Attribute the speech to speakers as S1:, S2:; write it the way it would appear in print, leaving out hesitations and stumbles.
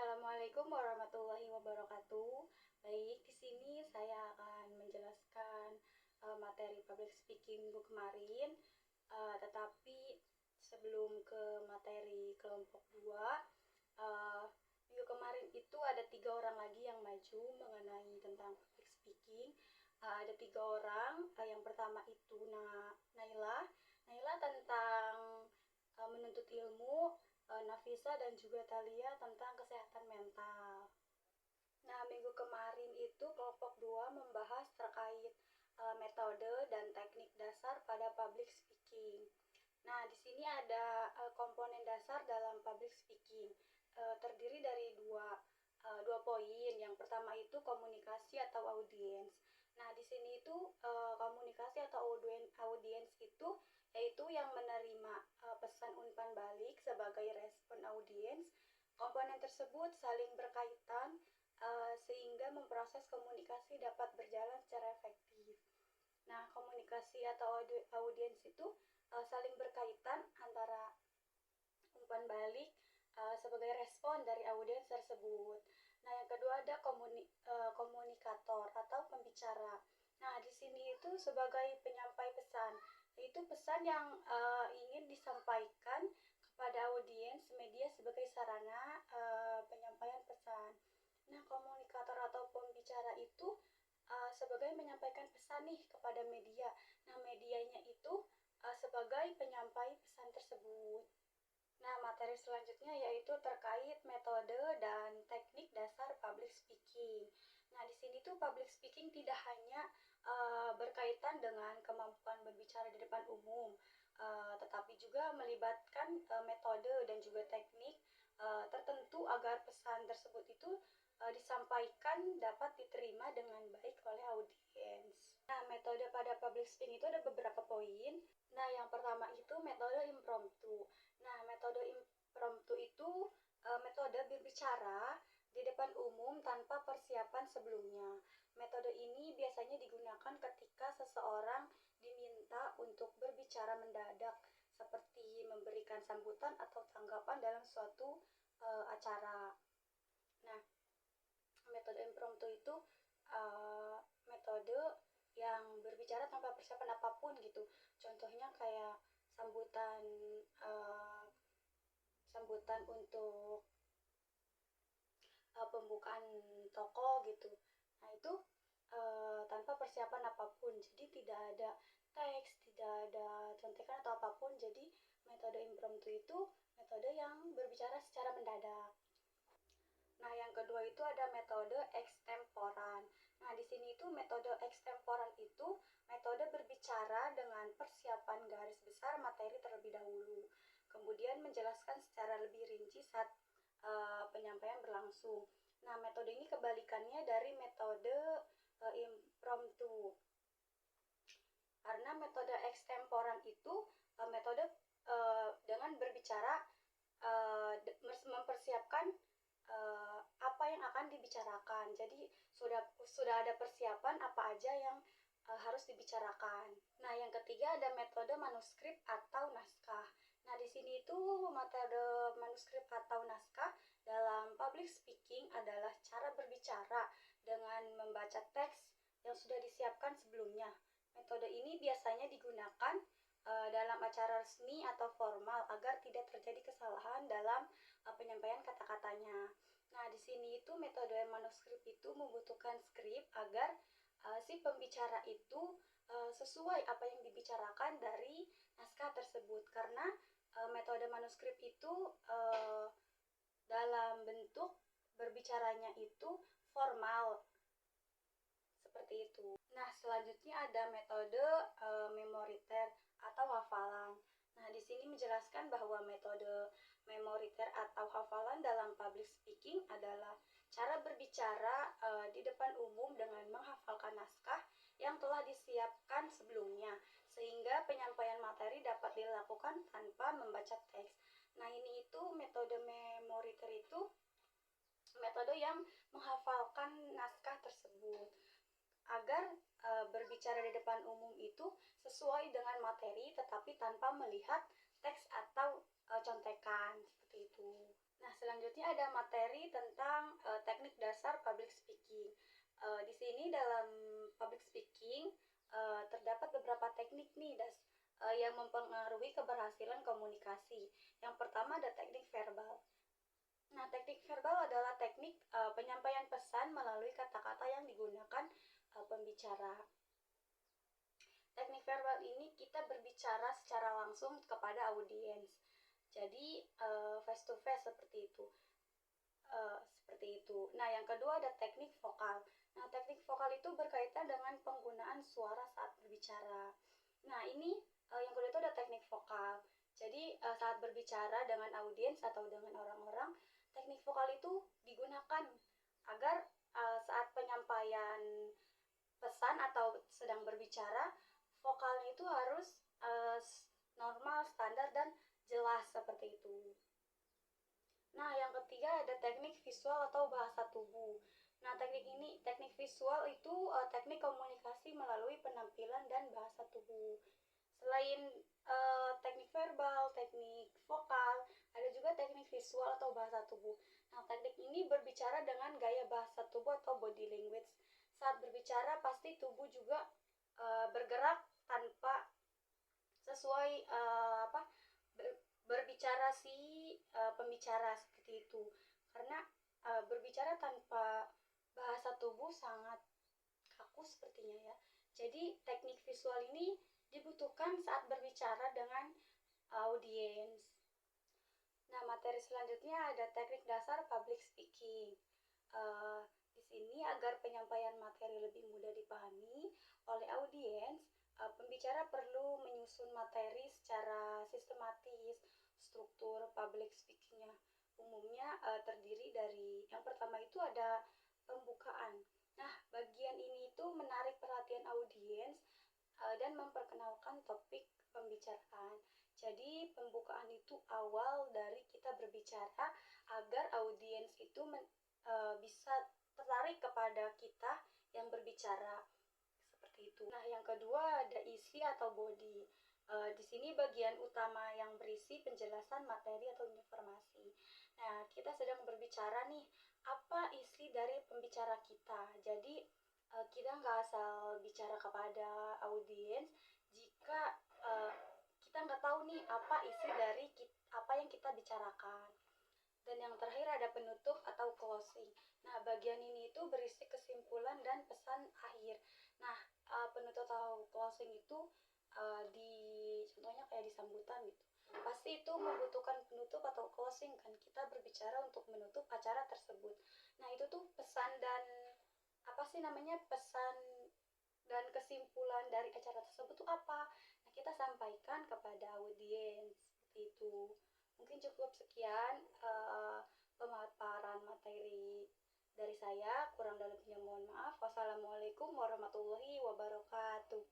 S1: Assalamualaikum warahmatullahi wabarakatuh. Baik, di sini saya akan menjelaskan materi public speaking minggu kemarin. Tetapi sebelum ke materi kelompok 2, minggu kemarin itu ada 3 orang lagi yang maju mengenai tentang public speaking. Ada 3 orang. Yang pertama itu Naila. Naila tentang menuntut ilmu. Nafisa dan juga Talia tentang kesehatan mental. Nah, minggu kemarin itu kelompok 2 membahas terkait metode dan teknik dasar pada public speaking. Nah, di sini ada komponen dasar dalam public speaking. Terdiri dari dua poin. Yang pertama itu komunikasi atau audiens. Nah, di sini itu komunikasi atau audiens itu yaitu yang menerima pesan umpan balik sebagai respon audiens. Komponen tersebut saling berkaitan sehingga memproses komunikasi dapat berjalan secara efektif. Nah, komunikasi atau audiens itu saling berkaitan antara umpan balik sebagai respon dari audiens tersebut. Nah, yang kedua ada komunikator atau pembicara. Nah, di sini itu sebagai penyampai pesan, yaitu pesan yang ingin disampaikan kepada audiens media sebagai sarana penyampaian pesan. Nah, komunikator atau pembicara itu sebagai menyampaikan pesan nih kepada media. Nah, medianya itu sebagai penyampai pesan tersebut. Nah, materi selanjutnya yaitu terkait metode dan teknik dasar public speaking. Nah, di sini tuh public speaking tidak hanya berkaitan dengan kemampuan berbicara di depan umum, tetapi juga melibatkan metode dan juga teknik tertentu agar pesan tersebut itu disampaikan dapat diterima dengan baik oleh audiens. Nah, metode pada public speaking itu ada beberapa poin. Nah, yang pertama itu metode impromptu. Nah, metode impromptu itu metode berbicara di depan umum tanpa persiapan sebelumnya. Metode ini biasanya digunakan ketika seseorang diminta untuk berbicara mendadak, seperti memberikan sambutan atau tanggapan dalam suatu acara. Nah, metode impromptu itu metode yang berbicara tanpa persiapan apapun gitu. Contohnya kayak sambutan untuk pembukaan toko gitu. Nah, itu tanpa persiapan apapun. Jadi tidak ada teks, tidak ada contekan atau apapun. Jadi metode impromptu itu metode yang berbicara secara mendadak. Nah, yang kedua itu ada metode extemporan. Nah, di sini itu metode extemporan itu metode berbicara dengan persiapan garis besar materi terlebih dahulu. Kemudian menjelaskan secara lebih rinci saat penyampaian berlangsung. Nah, metode ini kebalikannya dari metode impromptu. Karena metode extemporan itu metode dengan berbicara mempersiapkan apa yang akan dibicarakan. Jadi sudah ada persiapan apa aja yang harus dibicarakan. Nah, yang ketiga ada metode manuskrip atau naskah. Nah, di sini itu metode manuskrip atau naskah dalam public speaking adalah cara berbicara dengan membaca teks yang sudah disiapkan sebelumnya. Metode ini biasanya digunakan dalam acara resmi atau formal agar tidak terjadi kesalahan dalam penyampaian kata-katanya. Nah, di sini itu metode manuskrip itu membutuhkan skrip agar si pembicara itu sesuai apa yang dibicarakan dari naskah tersebut. Karena metode manuskrip itu dalam bentuk berbicaranya itu formal. Seperti itu. Nah, selanjutnya ada metode memoriter atau hafalan. Nah, di sini menjelaskan bahwa metode memoriter atau hafalan dalam public speaking adalah cara berbicara di depan umum dengan menghafalkan naskah yang telah disiapkan sebelumnya, sehingga penyampaian materi dapat dilakukan tanpa membaca teks. Nah, ini itu metode memoriter itu metode yang menghafalkan naskah tersebut agar berbicara di depan umum itu sesuai dengan materi tetapi tanpa melihat teks atau contekan seperti itu. Nah, selanjutnya ada materi tentang teknik dasar public speaking. Di sini dalam public speaking terdapat beberapa teknik nih yang mempengaruhi keberhasilan komunikasi. Yang pertama ada teknik verbal. Nah, teknik verbal adalah teknik penyampaian pesan melalui kata-kata yang digunakan pembicara. Teknik verbal ini kita berbicara secara langsung kepada audiens. Jadi face to face seperti itu. Nah, yang kedua ada teknik vokal. Nah, teknik vokal itu berkaitan dengan penggunaan suara saat berbicara. Nah, ini yang kedua itu ada teknik vokal. Jadi saat berbicara dengan audiens atau dengan orang-orang, teknik vokal itu digunakan agar saat penyampaian pesan atau sedang berbicara, vokalnya itu harus normal, standar, dan jelas seperti itu. Nah, yang ketiga ada teknik visual atau bahasa tubuh. Nah, teknik visual itu teknik komunikasi melalui penampilan dan bahasa tubuh. Selain teknik verbal, teknik vokal, ada juga teknik visual atau bahasa tubuh. Nah, teknik ini berbicara dengan gaya bahasa tubuh atau body language. Saat berbicara pasti tubuh juga bergerak tanpa sesuai berbicara pembicara seperti itu. Karena berbicara tanpa bahasa tubuh sangat kaku sepertinya ya. Jadi teknik visual ini dibutuhkan saat berbicara dengan audiens. Nah, materi selanjutnya ada teknik dasar public speaking. Di sini agar penyampaian materi lebih mudah dipahami oleh audiens, pembicara perlu menyusun materi secara sistematis. Struktur public speakingnya umumnya terdiri dari yang pertama itu ada pembukaan. Nah, bagian ini itu menarik perhatian audiens dan memperkenalkan topik pembicaraan. Jadi pembukaan itu awal dari kita berbicara agar audiens itu bisa tertarik kepada kita yang berbicara seperti itu. Nah, yang kedua ada isi atau body. Di sini bagian utama yang berisi penjelasan materi atau informasi. Nah, kita sedang berbicara nih, apa isi dari pembicara kita. Jadi kita nggak asal bicara kepada audiens jika kita nggak tahu nih apa isi dari apa yang kita bicarakan. Dan yang terakhir ada penutup atau closing. Nah, bagian ini itu berisi kesimpulan dan pesan akhir. Nah, penutup atau closing itu contohnya kayak di sambutan gitu. Pasti itu membutuhkan penutup atau closing kan, kita berbicara untuk menutup acara tersebut. Nah, itu tuh pesan dan pesan dan kesimpulan dari acara tersebut tuh apa? Nah, kita sampaikan kepada audiens seperti itu. Mungkin cukup sekian pemaparan materi dari saya. Kurang dalamnya mohon maaf. Wassalamualaikum warahmatullahi wabarakatuh.